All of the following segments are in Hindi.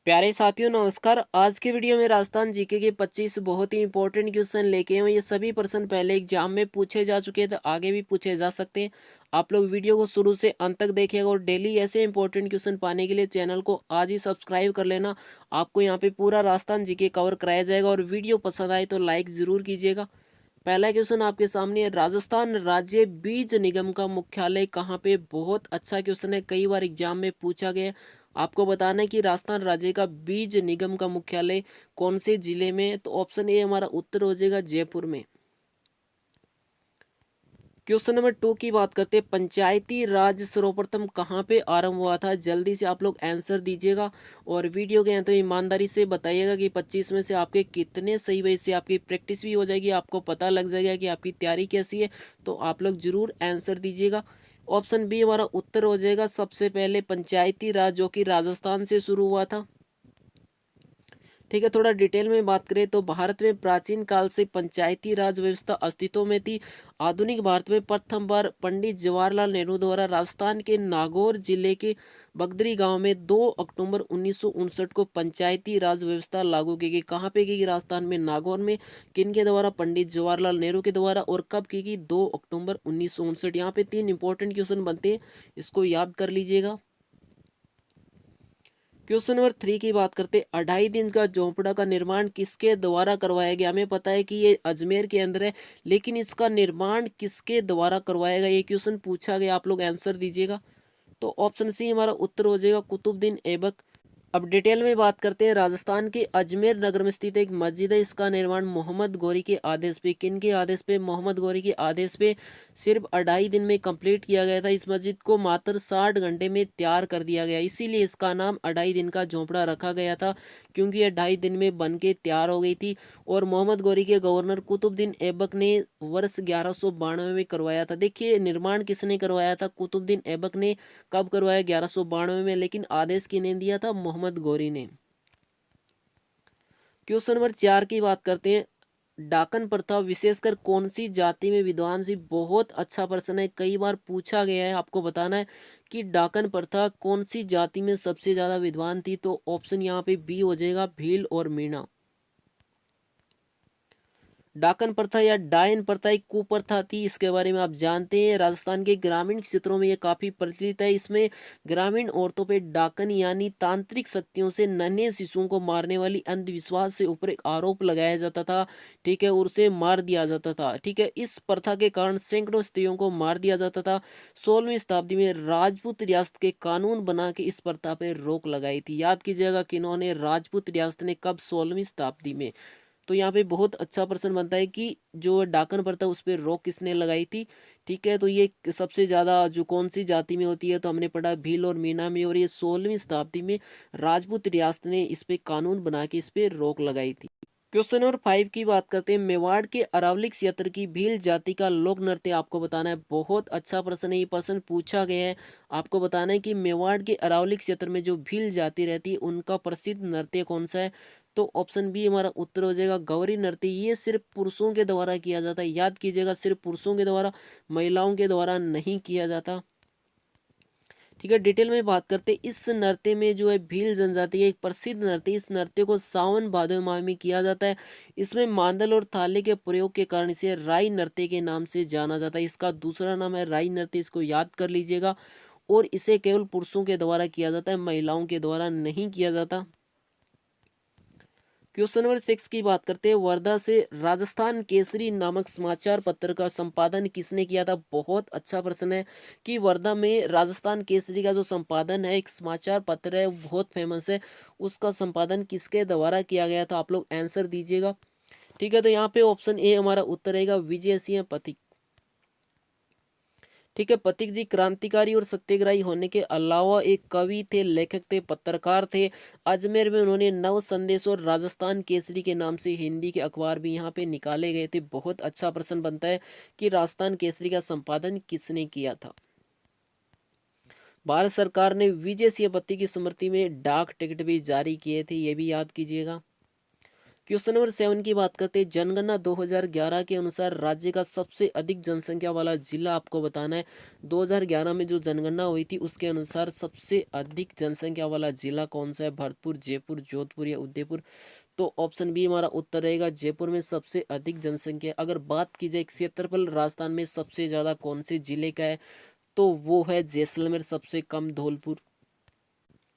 प्यारे साथियों नमस्कार। आज के वीडियो में राजस्थान जीके के 25 बहुत ही इंपॉर्टेंट क्वेश्चन लेके आए हैं। ये सभी प्रश्न पहले एग्जाम में पूछे जा चुके हैं, तो आगे भी पूछे जा सकते हैं। आप लोग वीडियो को शुरू से अंत तक देखिएगा और डेली ऐसे इंपॉर्टेंट क्वेश्चन पाने के लिए चैनल को आज ही सब्सक्राइब कर लेना। आपको यहाँ पे पूरा राजस्थान जीके कवर कराया जाएगा और वीडियो पसंद आए तो लाइक जरूर कीजिएगा। पहला क्वेश्चन आपके सामने है, राजस्थान राज्य बीज निगम का मुख्यालय कहाँ पे। बहुत अच्छा क्वेश्चन है, कई बार एग्जाम में पूछा गया है। आपको बताना है कि राजस्थान राज्य का बीज निगम का मुख्यालय कौन से जिले में है। तो ऑप्शन ए हमारा उत्तर हो जाएगा जयपुर में। क्वेश्चन नंबर 2 की बात करते हैं, पंचायती राज सर्वप्रथम कहाँ पे आरंभ हुआ था। जल्दी से आप लोग आंसर दीजिएगा और वीडियो के अंत तो ईमानदारी से बताइएगा कि 25 में से आपके कितने सही हुए। इससे आपकी प्रैक्टिस भी हो जाएगी, आपको पता लग जाएगा कि आपकी तैयारी कैसी है। तो आप लोग जरूर आंसर दीजिएगा। ऑप्शन बी हमारा उत्तर हो जाएगा सबसे पहले पंचायती राज, जो कि राजस्थान से शुरू हुआ था। ठीक है, थोड़ा डिटेल में बात करें तो भारत में प्राचीन काल से पंचायती राज व्यवस्था अस्तित्व में थी। आधुनिक भारत में प्रथम बार पंडित जवाहरलाल नेहरू द्वारा राजस्थान के नागौर जिले के बगदरी गांव में 2 अक्टूबर 1959 को पंचायती राज व्यवस्था लागू की गई। कहाँ पे की गई? राजस्थान में नागौर में। किन के द्वारा? पंडित जवाहरलाल नेहरू के द्वारा। और कब की गई? 2 अक्टूबर 1959। यहाँ पे 3 इंपॉर्टेंट क्वेश्चन बनते हैं, इसको याद कर लीजिएगा। क्वेश्चन नंबर 3 की बात करते, 2.5 दिन का झोंपड़ा का निर्माण किसके द्वारा करवाया गया। हमें पता है कि ये अजमेर के अंदर है, लेकिन इसका निर्माण किसके द्वारा करवाया गया, ये क्वेश्चन पूछा गया। आप लोग आंसर दीजिएगा। तो ऑप्शन सी हमारा उत्तर हो जाएगा कुतुबुद्दीन ऐबक। अब डिटेल में बात करते हैं, राजस्थान के अजमेर नगर में स्थित एक मस्जिद है। इसका निर्माण मोहम्मद गौरी के आदेश पे, किन के आदेश पे? मोहम्मद गौरी के आदेश पे सिर्फ 2.5 दिन में कंप्लीट किया गया था। इस मस्जिद को मात्र 60 घंटे में तैयार कर दिया गया, इसीलिए इसका नाम 2.5 दिन का झोंपड़ा रखा गया था, क्योंकि यह 2.5 दिन में बन के तैयार हो गई थी। और मोहम्मद गौरी के गवर्नर कुतुबुद्दीन ऐबक ने वर्ष 1192 में करवाया था। देखिए निर्माण किसने करवाया था? कुतुबुद्दीन ऐबक ने। कब करवाया? 1192 में, लेकिन आदेश किसने दिया था? मोहम्मद गौरी ने। क्वेश्चन नंबर 4 की बात करते हैं, डाकन प्रथा विशेषकर कौन सी जाति में विद्वान थी। बहुत अच्छा प्रश्न है, कई बार पूछा गया है। आपको बताना है कि डाकन प्रथा कौन सी जाति में सबसे ज्यादा विद्वान थी। तो ऑप्शन यहाँ पे बी हो जाएगा, भील और मीणा। डाकन प्रथा या डायन प्रथा एक कुप्रथा थी, इसके बारे में आप जानते हैं। राजस्थान के ग्रामीण क्षेत्रों में ये काफी प्रचलित है। इसमें ग्रामीण औरतों पे डाकन यानी तांत्रिक शक्तियों से नन्हे शिशुओं को मारने वाली अंधविश्वास से ऊपर एक आरोप लगाया जाता था। ठीक है, और उसे मार दिया जाता था। ठीक है, इस प्रथा के कारण सैकड़ों स्त्रियों को मार दिया जाता था। 16वीं शताब्दी में राजपूत रियासत के कानून बना के इस प्रथा पे रोक लगाई थी। याद कीजिएगा किन्होंने? राजपूत रियासत ने। कब? 16वीं शताब्दी में। तो यहाँ पे बहुत अच्छा प्रश्न बनता है कि जो डाकन प्रथा उस पर रोक किसने लगाई थी। ठीक है, तो ये सबसे ज्यादा जो कौन सी जाति में होती है, तो हमने पढ़ा भील और मीना में। और ये 16वीं शताब्दी में राजपूत रियासत ने इस पे कानून बना के इस पे रोक लगाई थी। क्वेश्चन नंबर 5 की बात करते हैं, मेवाड़ के अरावली क्षेत्र की भील जाति का लोक नृत्य आपको बताना है। बहुत अच्छा प्रश्न है, ये प्रश्न पूछा गया है। आपको बताना है कि मेवाड़ के अरावली क्षेत्र में जो भील जाति रहती है उनका प्रसिद्ध नृत्य कौन सा है। तो ऑप्शन बी हमारा उत्तर हो जाएगा गौरी नृत्य। ये सिर्फ पुरुषों के द्वारा किया जाता है, याद कीजिएगा, सिर्फ पुरुषों के द्वारा, महिलाओं के द्वारा नहीं किया जाता। ठीक है, डिटेल में बात करते हैं, इस नृत्य में जो है भील जनजाति का एक प्रसिद्ध नृत्य। इस नृत्य को सावन भादो माह में किया जाता है। इसमें मांदल और थाली के प्रयोग के कारण इसे राई नृत्य के नाम से जाना जाता है। इसका दूसरा नाम है राई नृत्य, इसको याद कर लीजिएगा। और इसे केवल पुरुषों के द्वारा किया जाता है, महिलाओं के द्वारा नहीं किया जाता। क्वेश्चन नंबर 6 की बात करते हैं, वर्धा से राजस्थान केसरी नामक समाचार पत्र का संपादन किसने किया था। बहुत अच्छा प्रश्न है कि वर्धा में राजस्थान केसरी का जो संपादन है, एक समाचार पत्र है, वो बहुत फेमस है, उसका संपादन किसके द्वारा किया गया था। आप लोग आंसर दीजिएगा। ठीक है, तो यहाँ पे ऑप्शन ए हमारा उत्तर रहेगा, विजय सिंह पथिक। ठीक है, पथिक जी क्रांतिकारी और सत्याग्रही होने के अलावा एक कवि थे, लेखक थे, पत्रकार थे। अजमेर में उन्होंने नव संदेश और राजस्थान केसरी के नाम से हिंदी के अखबार भी यहाँ पे निकाले गए थे। बहुत अच्छा प्रश्न बनता है कि राजस्थान केसरी का संपादन किसने किया था। भारत सरकार ने विजय सिंह पत्ती की स्मृति में डाक टिकट भी जारी किए थे, ये भी याद कीजिएगा। क्वेश्चन नंबर 7 की बात करते हैं। जनगणना 2011 के अनुसार राज्य का सबसे अधिक जनसंख्या वाला जिला आपको बताना है। 2011 में जो जनगणना हुई थी उसके अनुसार सबसे अधिक जनसंख्या वाला जिला कौन सा है? भरतपुर, जयपुर, जोधपुर या उदयपुर? तो ऑप्शन बी हमारा उत्तर रहेगा, जयपुर में सबसे अधिक जनसंख्या। अगर बात की जाए क्षेत्रफल राजस्थान में सबसे ज्यादा कौन से जिले का है, तो वो है जैसलमेर, सबसे कम धौलपुर।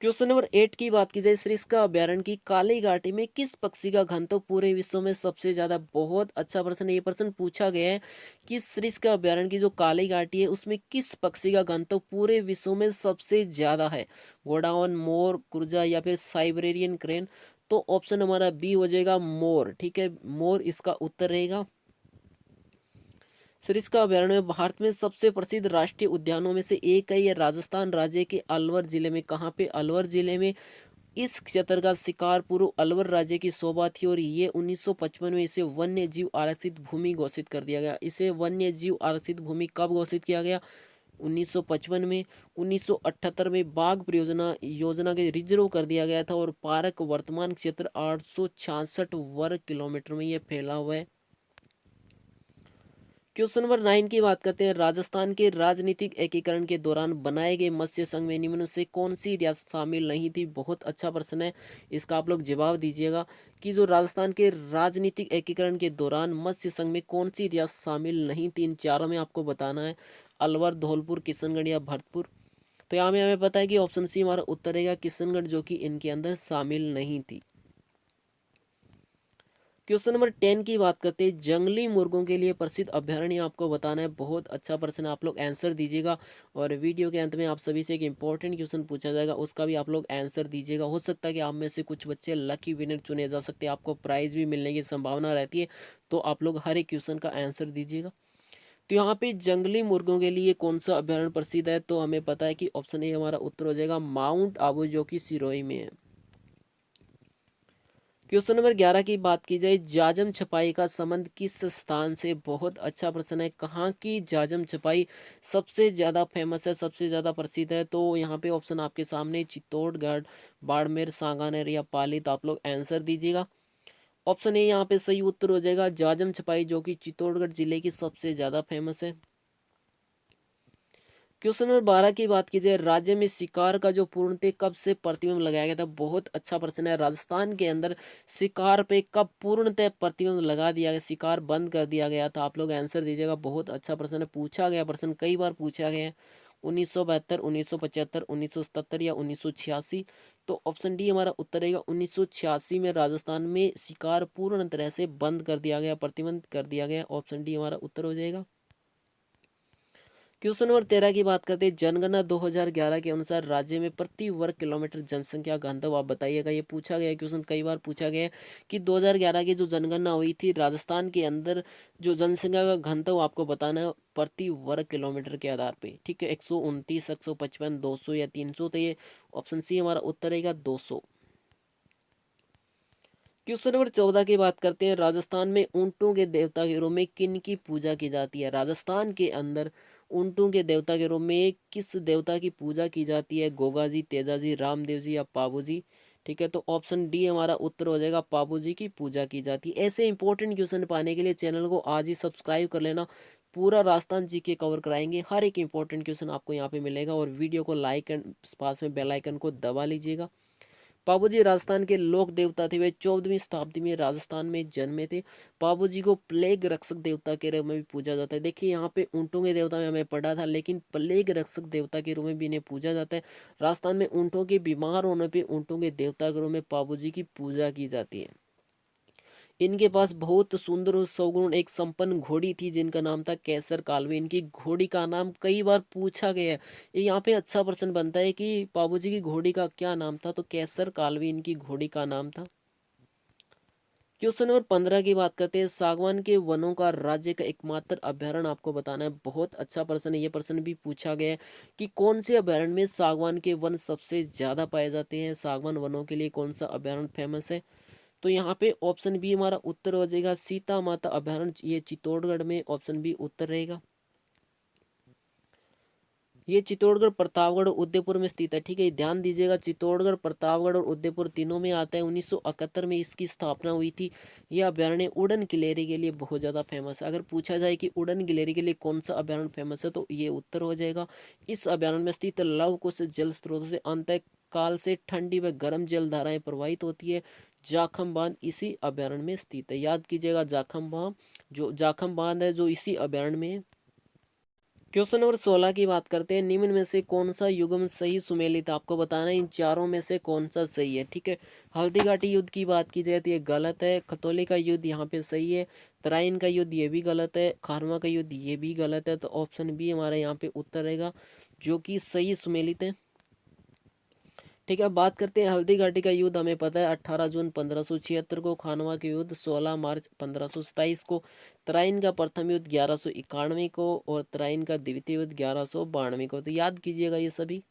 क्वेश्चन नंबर 8 की बात की जाए, सरिस्का अभ्यारण्य की काली घाटी में किस पक्षी का घनत्व पूरे विश्व में सबसे ज्यादा? बहुत अच्छा प्रश्न है, ये प्रश्न पूछा गया है कि सरिस्का अभ्यारण्य की जो काली घाटी है उसमें किस पक्षी का घनत्व पूरे विश्व में सबसे ज्यादा है? गोडावन, मोर, कुरजा या फिर साइबेरियन क्रेन? तो ऑप्शन हमारा बी हो जाएगा, मोर। ठीक है, मोर इसका उत्तर रहेगा। सरिस्का अभयारण्य में भारत में सबसे प्रसिद्ध राष्ट्रीय उद्यानों में से एक है। यह राजस्थान राज्य के अलवर जिले में, कहाँ पे? अलवर जिले में इस क्षेत्र का शिकार पूर्व अलवर राज्य की शोभा थी और ये 1955 में इसे वन्य जीव आरक्षित भूमि घोषित कर दिया गया। इसे वन्य जीव आरक्षित भूमि कब घोषित किया गया? 1955 में। 1978 में बाघ परियोजना योजना के रिजर्व कर दिया गया था और पार्क वर्तमान क्षेत्र 866 वर्ग किलोमीटर में ये फैला हुआ है। क्वेश्चन नंबर 9 की बात करते हैं। राजस्थान के राजनीतिक एकीकरण के दौरान बनाए गए मत्स्य संघ में निम्न में से कौन सी रियासत शामिल नहीं थी? बहुत अच्छा प्रश्न है, इसका आप लोग जवाब दीजिएगा कि जो राजस्थान के राजनीतिक एकीकरण के दौरान मत्स्य संघ में कौन सी रियासत शामिल नहीं थी? इन चारों में आपको बताना है, अलवर, धौलपुर, किशनगढ़ या भरतपुर। तो यहाँ में हमें पता है कि ऑप्शन सी हमारा उत्तर रहेगा, किशनगढ़, जो कि इनके अंदर शामिल नहीं थी। क्वेश्चन नंबर 10 की बात करते हैं। जंगली मुर्गों के लिए प्रसिद्ध अभयारण्य आपको बताना है। बहुत अच्छा प्रश्न, आप लोग आंसर दीजिएगा और वीडियो के अंत में आप सभी से एक इंपॉर्टेंट क्वेश्चन पूछा जाएगा, उसका भी आप लोग आंसर दीजिएगा। हो सकता है कि आप में से कुछ बच्चे लकी विनर चुने जा सकते हैं, आपको प्राइज भी मिलने की संभावना रहती है। तो आप लोग हर एक क्वेश्चन का आंसर दीजिएगा। तो यहाँ पे जंगली मुर्गों के लिए कौन सा अभयारण्य प्रसिद्ध है? तो हमें पता है कि ऑप्शन ए हमारा उत्तर हो जाएगा, माउंट आबू, जो कि सिरोही में है। क्वेश्चन नंबर 11 की बात की जाए, जाजम छपाई का संबंध किस स्थान से? बहुत अच्छा प्रश्न है, कहाँ की जाजम छपाई सबसे ज़्यादा फेमस है, सबसे ज़्यादा प्रसिद्ध है? तो यहाँ पे ऑप्शन आपके सामने, चित्तौड़गढ़, बाड़मेर, सांगानेर या पाली। तो आप लोग आंसर दीजिएगा। ऑप्शन ए यहाँ पे सही उत्तर हो जाएगा, जाजम छपाई, जो कि चित्तौड़गढ़ जिले की सबसे ज़्यादा फेमस है। क्वेश्चन नंबर 12 की बात की जाए, राज्य में शिकार का जो पूर्णतः कब से प्रतिबंध लगाया गया था? बहुत अच्छा प्रश्न है, राजस्थान के अंदर शिकार पे कब पूर्णतः प्रतिबंध लगा दिया गया, शिकार बंद कर दिया गया था? आप लोग आंसर दीजिएगा। बहुत अच्छा प्रश्न है, पूछा गया प्रश्न, कई बार पूछा गया है। 1972, 1975, 1977 या 1986? तो ऑप्शन डी हमारा उत्तर रहेगा, 1986 में राजस्थान में शिकार पूर्ण तरह से बंद कर दिया गया, प्रतिबंध कर दिया गया। ऑप्शन डी हमारा उत्तर हो जाएगा। क्वेश्चन नंबर 13 की बात करते हैं। जनगणना 2011 के अनुसार राज्य में प्रति वर्ग किलोमीटर जनसंख्या घनत्व आप बताइएगा। ये पूछा गया क्वेश्चन, कई बार पूछा गया है कि 2011 की जो जनगणना हुई थी राजस्थान के अंदर, जो जनसंख्या का घनत्व आपको बताना है प्रति वर्ग किलोमीटर के आधार पे। ठीक है, 129, 155, 200 या 300? तो ये ऑप्शन सी हमारा उत्तर रहेगा, 200। क्वेश्चन नंबर 14 की बात करते हैं। राजस्थान में ऊंटों के देवता के रूप में किन की पूजा की जाती है? राजस्थान के अंदर ऊंटों के देवता के रूप में किस देवता की पूजा की जाती है? गोगा जी, तेजा जी, रामदेव जी या पाबू जी? ठीक है, तो ऑप्शन डी हमारा उत्तर हो जाएगा, पाबू जी की पूजा की जाती है। ऐसे इंपॉर्टेंट क्वेश्चन पाने के लिए चैनल को आज ही सब्सक्राइब कर लेना। पूरा राजस्थान जी के कवर कराएंगे, हर एक इंपॉर्टेंट क्वेश्चन आपको यहाँ पे मिलेगा। और वीडियो को लाइक एंड पास में बेल आइकन को दबा लीजिएगा। पाबूजी राजस्थान के लोक देवता थे। वे 14वीं शताब्दी में राजस्थान में जन्मे थे। पाबूजी को प्लेग रक्षक देवता के रूप में भी पूजा जाता है। देखिए यहाँ पे ऊँटों के देवता में हमें पढ़ा था, लेकिन प्लेग रक्षक देवता के रूप में भी इन्हें पूजा जाता है। राजस्थान में ऊँटों के बीमार होने पर ऊँटों के देवता के रूप में पाबूजी की पूजा की जाती है। इनके पास बहुत सुंदर और सौगुण एक संपन्न घोड़ी थी जिनका नाम था कैसर कालवी। इनकी घोड़ी का नाम कई बार पूछा गया है। ये यहाँ पे अच्छा प्रश्न बनता है कि बाबूजी की घोड़ी का क्या नाम था? तो कैसर कालवी इनकी घोड़ी का नाम था। क्वेश्चन नंबर 15 की बात करते हैं। सागवान के वनों का राज्य का एकमात्र अभयारण्य आपको बताना है। बहुत अच्छा प्रश्न है, ये प्रश्न भी पूछा गया है कि कौन से अभयारण्य में सागवान के वन सबसे ज्यादा पाए जाते हैं? सागवान वनों के लिए कौन सा अभयारण्य फेमस है? तो यहाँ पे ऑप्शन बी हमारा उत्तर हो जाएगा, सीता माता अभयारण्य, ये चित्तौड़गढ़ में। ऑप्शन बी उत्तर रहेगा। ये चित्तौड़गढ़, प्रतापगढ़ और उदयपुर में स्थित है। ठीक है, ध्यान दीजिएगा, चित्तौड़गढ़, प्रतापगढ़ और उदयपुर तीनों में आता है। 1971 में इसकी स्थापना हुई थी। यह अभयारण्य उड़न गिलहरी के लिए बहुत ज़्यादा फेमस है। अगर पूछा जाए कि उड़न गिलहरी के लिए कौन सा अभयारण्य फेमस है, तो ये उत्तर हो जाएगा। इस अभयारण्य में स्थित लव कुश जल स्रोत से अंत काल से ठंडी व गर्म जल धाराएं प्रवाहित होती है। जाखम बांध इसी अभयारण्य में स्थित है। याद कीजिएगा, जाखम बांध है जो इसी अभयारण्य में है। क्वेश्चन नंबर 16 की बात करते हैं। निम्न में से कौन सा युग्म सही सुमेलित है? आपको बताना है इन चारों में से कौन सा सही है। ठीक है, हल्दी घाटी युद्ध की बात की जाए तो ये गलत है। खतौली का युद्ध यहाँ पे सही है। तराइन का युद्ध ये भी गलत है। खारवा का युद्ध ये भी गलत है। तो ऑप्शन बी हमारा यहाँ पे उत्तर रहेगा, जो कि सही सुमेलित है। ठीक है, अब बात करते हैं हल्दी घाटी का युद्ध। हमें पता है 18 जून 1576 को, खानवा के युद्ध 16 मार्च 1527 को, तराइन का प्रथम युद्ध 1191 को और तराइन का द्वितीय युद्ध 1192 को। तो याद कीजिएगा ये सभी।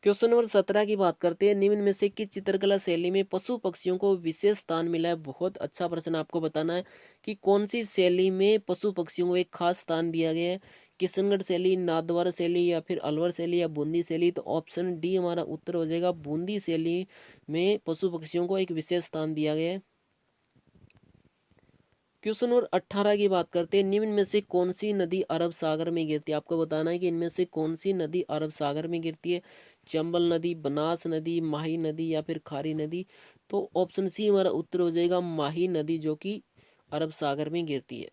क्वेश्चन नंबर 17 की बात करते हैं। निम्न में से किस चित्रकला शैली में पशु पक्षियों को विशेष स्थान मिला है? बहुत अच्छा प्रश्न। आपको बताना है कि कौन सी शैली में पशु पक्षियों को एक खास स्थान दिया गया है। किशनगढ़ शैली, नाथद्वारा शैली या फिर अलवर शैली या बूंदी शैली। तो ऑप्शन डी हमारा उत्तर हो जाएगा, बूंदी शैली में पशु पक्षियों को एक विशेष स्थान दिया गया है। क्वेश्चन नंबर 18 की बात करते हैं। निम्न में से कौन सी नदी अरब सागर में गिरती है? आपको बताना है कि इनमें से कौन सी नदी अरब सागर में गिरती है। चंबल नदी, बनास नदी, माही नदी या फिर खारी नदी। तो ऑप्शन सी हमारा उत्तर हो जाएगा, माही नदी, जो कि अरब सागर में गिरती है।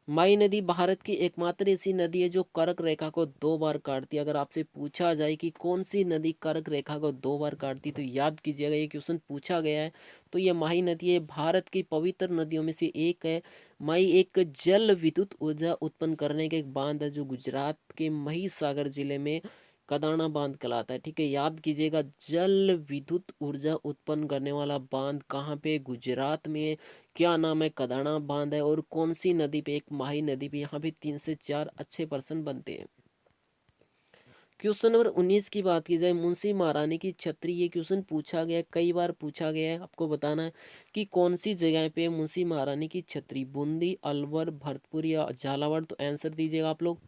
माई नदी भारत की एकमात्र ऐसी नदी है जो कर्क रेखा को 2 बार काटती है। अगर आपसे पूछा जाए कि कौन सी नदी कर्क रेखा को 2 बार काटती, तो याद कीजिएगा, ये क्वेश्चन पूछा गया है। तो ये माही नदी है, भारत की पवित्र नदियों में से एक है। माई एक जल विद्युत ऊर्जा उत्पन्न करने का एक बांध है जो गुजरात के महिसागर जिले में कदाना बांध कहलाता है। ठीक है, याद कीजिएगा, जल विद्युत ऊर्जा उत्पन्न करने वाला बांध कहाँ पे? गुजरात में। क्या नाम है? कदाना बांध है। और कौन सी नदी पे? एक माही नदी पे। यहाँ पे 3 से 4 अच्छे पर्सन बनते हैं। क्वेश्चन नंबर 19 की बात की जाए, मुंशी महारानी की छतरी। ये क्वेश्चन पूछा गया है, कई बार पूछा गया है। आपको बताना है कि कौन सी जगह पे मुंशी महारानी की छतरी, बूंदी, अलवर, भरतपुर या झालावाड़। तो आंसर दीजिएगा आप लोग।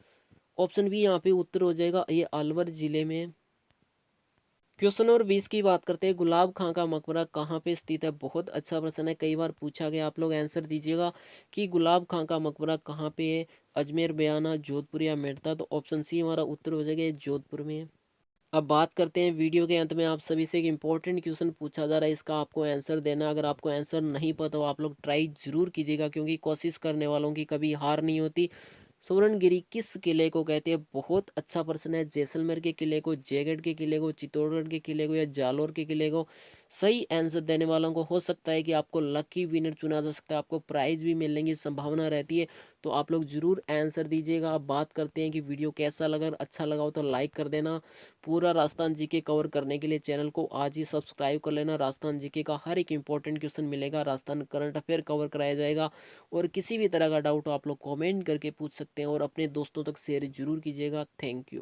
ऑप्शन बी यहाँ पे उत्तर हो जाएगा, ये अलवर जिले में। क्वेश्चन नंबर 20 की बात करते हैं। गुलाब खां का मकबरा कहाँ पे स्थित है? बहुत अच्छा प्रश्न है, कई बार पूछा गया। आप लोग आंसर दीजिएगा कि गुलाब खां का मकबरा कहाँ पे है। अजमेर, बयाना, जोधपुर या मेड़ता। तो ऑप्शन सी हमारा उत्तर हो जाएगा, ये जोधपुर में है। अब बात करते हैं, वीडियो के अंत में आप सभी से एक इंपॉर्टेंट क्वेश्चन पूछा जा रहा है, इसका आपको आंसर देना। अगर आपको आंसर नहीं पता हो, आप लोग ट्राई जरूर कीजिएगा, क्योंकि कोशिश करने वालों की कभी हार नहीं होती। सोरनगिरी किस किले को कहते हैं? बहुत अच्छा प्रश्न है। जैसलमेर के किले को, जयगढ़ के किले को, चित्तौड़गढ़ के किले को या जालोर के किले को? सही आंसर देने वालों को हो सकता है कि आपको लकी विनर चुना जा सकता है, आपको प्राइज भी मिलने की संभावना रहती है। तो आप लोग जरूर आंसर दीजिएगा। अब बात करते हैं कि वीडियो कैसा लगा। अगर अच्छा लगा हो तो लाइक कर देना। पूरा राजस्थान जीके कवर करने के लिए चैनल को आज ही सब्सक्राइब कर लेना। राजस्थान जीके का हर एक इंपॉर्टेंट क्वेश्चन मिलेगा, राजस्थान करंट अफेयर कवर कराया जाएगा। और किसी भी तरह का डाउट हो आप लोग कमेंट करके पूछ सकते हैं, और अपने दोस्तों तक शेयर जरूर कीजिएगा। Thank you.